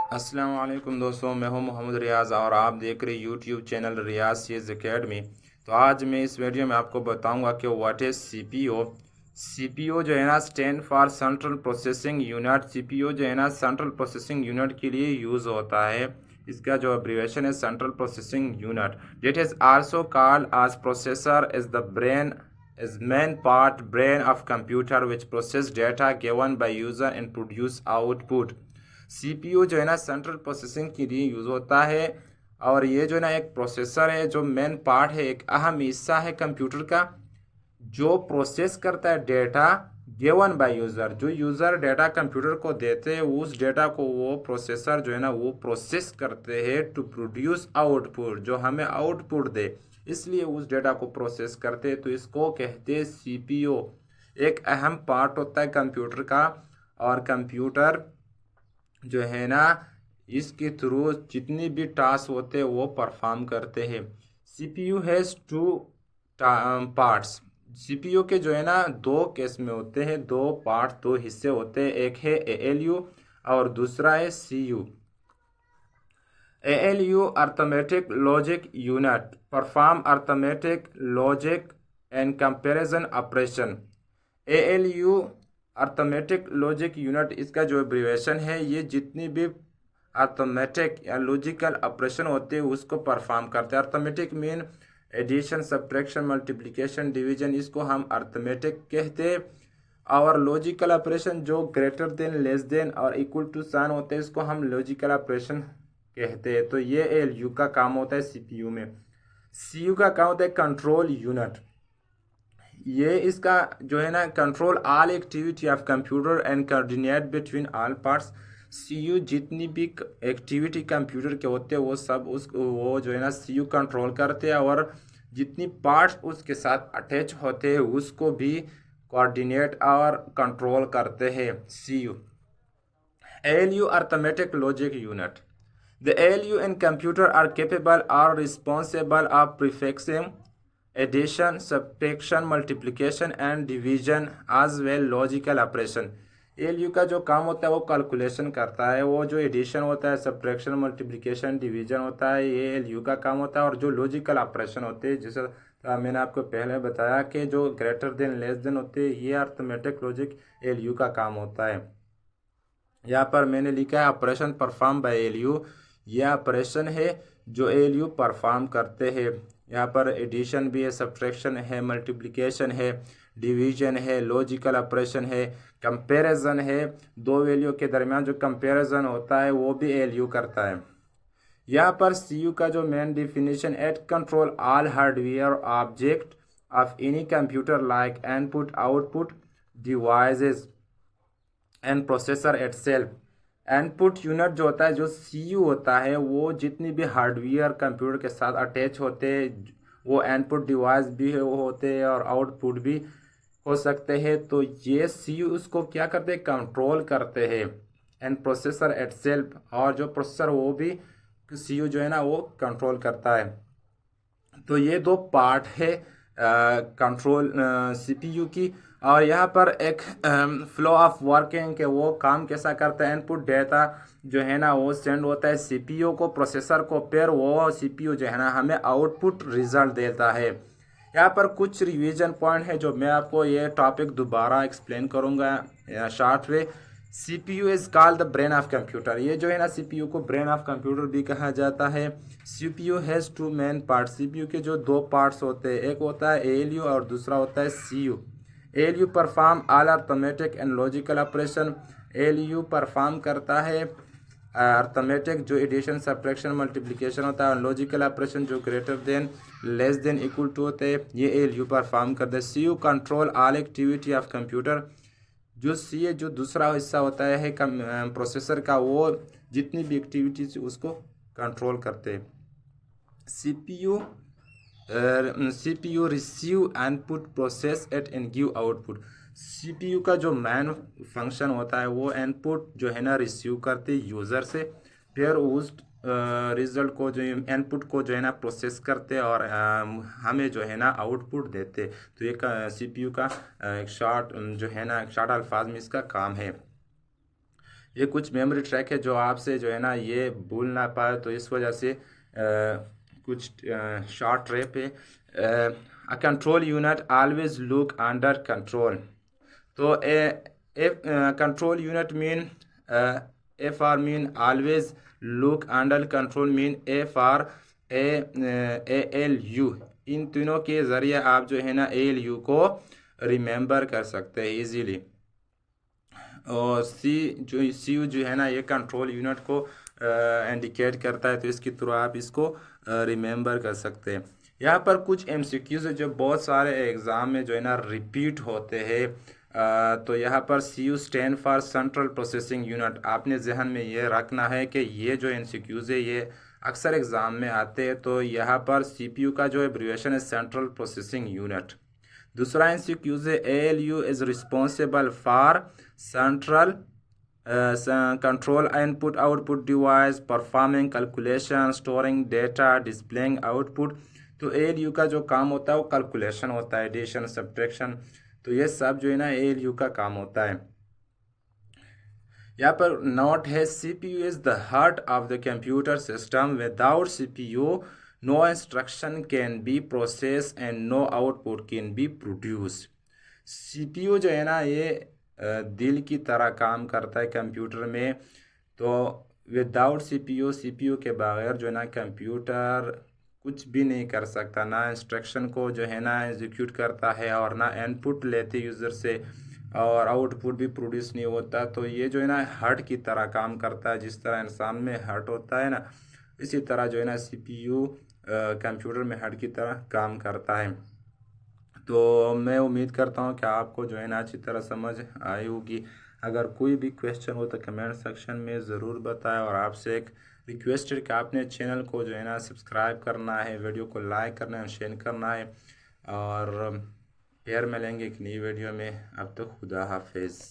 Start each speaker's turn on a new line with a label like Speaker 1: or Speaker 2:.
Speaker 1: अस्सलाम वालेकुम दोस्तों, मैं हूं मोहम्मद रियाज़ और आप देख रहे यूट्यूब चैनल रियाज़ सीज एकेडमी। तो आज मैं इस वीडियो में आपको बताऊंगा कि व्हाट इज़ सीपीयू। सीपीयू जो है ना stand for central processing unit. CPU जो है ना सेंट्रल प्रोसेसिंग यूनिट के लिए यूज़ होता है। इसका जो अब्रीविएशन है central processing unit. It is also called as processor is the brain is main part brain of computer which process data given by user and produce output। CPU जो है ना सेंट्रल प्रोसेसिंग के लिए use होता है और ये जो है ना एक प्रोसेसर है जो मेन पार्ट है, एक अहम हिस्सा है कंप्यूटर का, जो प्रोसेस करता है डेटा गिवन बाय यूज़र। जो यूज़र डेटा कंप्यूटर को देते हैं उस डेटा को वो प्रोसेसर जो है ना वो प्रोसेस करते हैं टू प्रोड्यूस आउटपुट, जो हमें आउटपुट दे, इसलिए उस डेटा को प्रोसेस करते हैं। तो इसको कहते हैं सीपीयू। एक अहम पार्ट होता है कंप्यूटर का और कंप्यूटर जो है ना इसके थ्रू जितनी भी टास्क होते हैं वो परफॉर्म करते हैं। CPU has two parts. CPU के जो है ना दो केस में होते हैं, दो पार्ट, दो हिस्से होते हैं। एक है एएलयू और दूसरा है CU. ALU arithmetic logic unit perform arithmetic logic and comparison operation। ALU arithmetic logic unit, इसका जो एब्रीवेशन है, ये जितनी भी अर्थमेटिक या लॉजिकल ऑपरेशन होते हैं उसको परफॉर्म करते हैं। Arithmetic mean addition, subtraction, multiplication, division, इसको हम अर्थमेटिक कहते हैं। और लॉजिकल ऑपरेशन जो ग्रेटर देन, लेस देन और इक्वल टू साइन होते हैं इसको हम लॉजिकल ऑपरेशन कहते हैं। तो ये एलयू का काम होता है सीपीयू में। सीयू का काम होता है कंट्रोल यूनिट। ये इसका जो है ना control all activity of computer and coordinate between all parts. CU जितनी भी एक्टिविटी कंप्यूटर के होते हैं वो सब वो जो है ना सीयू कंट्रोल करते हैं और जितनी पार्ट्स उसके साथ अटैच होते हैं उसको भी कोऑर्डिनेट और कंट्रोल करते हैं CU. ALU arithmetic logic unit. The ALU and computer are capable or responsible of prefixing addition, subtraction, multiplication and division as well logical operation। ALU का जो काम होता है वो कैलकुलेशन करता है। वो जो एडिशन होता है, सब्ट्रैक्शन, मल्टीप्लिकेशन, डिवीजन होता है, ये एलयू का काम होता है। और जो लॉजिकल ऑपरेशन होते हैं, जैसे मैंने आपको पहले बताया कि जो ग्रेटर देन, लेस देन होते हैं, ये अर्थमेटिक लॉजिक एलयू का काम होता है। यहाँ पर मैंने लिखा है ऑपरेशन परफॉर्म बाय एलयू। यह ऑपरेशन है जो एलयू परफॉर्म करते हैं। यहाँ पर एडिशन भी है, सब्ट्रैक्शन है, मल्टीप्लिकेशन है, डिवीजन है, लॉजिकल ऑपरेशन है, कंपैरिजन है। दो वैल्यू के दरमियान जो कंपैरिजन होता है वो भी एलयू करता है। यहाँ पर सीयू का जो main definition, it control all hardware object of any computer like input, output devices and processor itself. Input unit जो होता है, जो सीयू होता है, वो जितनी भी हार्डवेयर कंप्यूटर के साथ अटैच होते हैं वो इनपुट डिवाइस भी है वो होते हैं और आउटपुट भी हो सकते हैं। तो ये सीयू उसको क्या करते हैं, कंट्रोल करते हैं। एंड प्रोसेसर इटसेल्फ, और जो प्रोसेसर वो भी सीयू जो है ना वो कंट्रोल करता है। तो ये दो पार्ट है कंट्रोल सीपीयू की। और यहाँ पर एक फ्लो ऑफ वर्किंग के वो काम कैसा करता है। इनपुट डेटा जो है ना वो सेंड होता है सीपीयू को, प्रोसेसर को, फिर वो सीपीयू जो है ना हमें आउटपुट रिजल्ट देता है। यहाँ पर कुछ रिवीजन पॉइंट है जो मैं आपको ये टॉपिक दोबारा एक्सप्लेन करूँगा short way. CPU is called the brain of computer. ये जो है ना सीपीयू को ब्रेन ऑफ कंप्यूटर भी कहा जाता है। CPU has two main part. CPU के जो दो पार्ट्स होते हैं, एक होता है एएलयू और दूसरा होता है CU. ALU perform all arithmetic and logical operation. ALU perform करता है अर्थमेटिक जो एडिशन, सब्ट्रैक्शन, मल्टीप्लिकेशन होता है, लॉजिकल ऑपरेशन जो greater than, less than, equal to होते हैं, ये एएलयू परफॉर्म करता है। CU control all activity of computer. जो सी है जो दूसरा हिस्सा होता है प्रोसेसर का, वो जितनी भी एक्टिविटीज उसको कंट्रोल करते हैं। CPU CPU receive input, process at and give output. CPU का जो मेन फंक्शन होता है वो इनपुट जो है ना रिसीव करते यूज़र से, फिर उस रिजल्ट को जो इनपुट को जो है ना प्रोसेस करते और हमें जो है ना आउटपुट देते। तो एक सीपीयू का एक शॉर्ट जो है ना, एक शॉर्ट अल्फाज में इसका काम है। ये कुछ मेमोरी ट्रैक है जो आपसे जो है ना ये भूल ना पाए, तो इस वजह से कुछ शॉर्ट ट्रिप है। A control unit always look under control. तो A control unit mean A for mean always look under control mean A for L U. इन तीनों के ज़रिए आप जो है ना एल यू को रिमेंबर कर सकते हैं इजीली। और सी यू जो है ना ये कंट्रोल यूनिट को इंडिकेट करता है, तो इसके थ्रू आप इसको रिमेंबर कर सकते हैं। यहाँ पर कुछ एमसीक्यूज है जो बहुत सारे एग्ज़ाम में जो है ना रिपीट होते हैं। तो यहाँ पर C U stand for central processing unit. आपने जहन में ये रखना है कि ये जो एमसीक्यूज है ये अक्सर एग्ज़ाम में आते हैं। तो यहाँ पर सीपीयू का जो एब्रिविएशन है सेंट्रल प्रोसेसिंग यूनिट। दूसरा एमसीक्यूज है ALU is responsible for central control input output device performing calculation storing data displaying output. तो ALU का जो काम होता है वो कैलकुलेशन होता है, एडिशन सब्ट्रैक्शन, तो ये सब जो है ना ALU का काम होता है। यहाँ पर नोट है CPU is the heart of the computer system. Without CPU no instruction can be process and no output can be produce. CPU जो है ना ये दिल की तरह काम करता है कंप्यूटर में। तो विदाउट CPU के बगैर जो है ना कंप्यूटर कुछ भी नहीं कर सकता, ना इंस्ट्रक्शन को जो है ना एग्जीक्यूट करता है और ना इनपुट लेते यूज़र से, और आउटपुट भी प्रोड्यूस नहीं होता। तो ये जो है ना हार्ट की तरह काम करता है। जिस तरह इंसान में हार्ट होता है ना, इसी तरह जो है ना CPU कंप्यूटर में हार्ट की तरह काम करता है। तो मैं उम्मीद करता हूँ कि आपको जो है ना अच्छी तरह समझ आई होगी। अगर कोई भी क्वेश्चन हो तो कमेंट सेक्शन में ज़रूर बताएं। और आपसे एक रिक्वेस्ट है कि आपने चैनल को जो है ना सब्सक्राइब करना है, वीडियो को लाइक करना है, शेयर करना है। और फिर मिलेंगे एक नई वीडियो में। अब तो खुदा हाफिज़।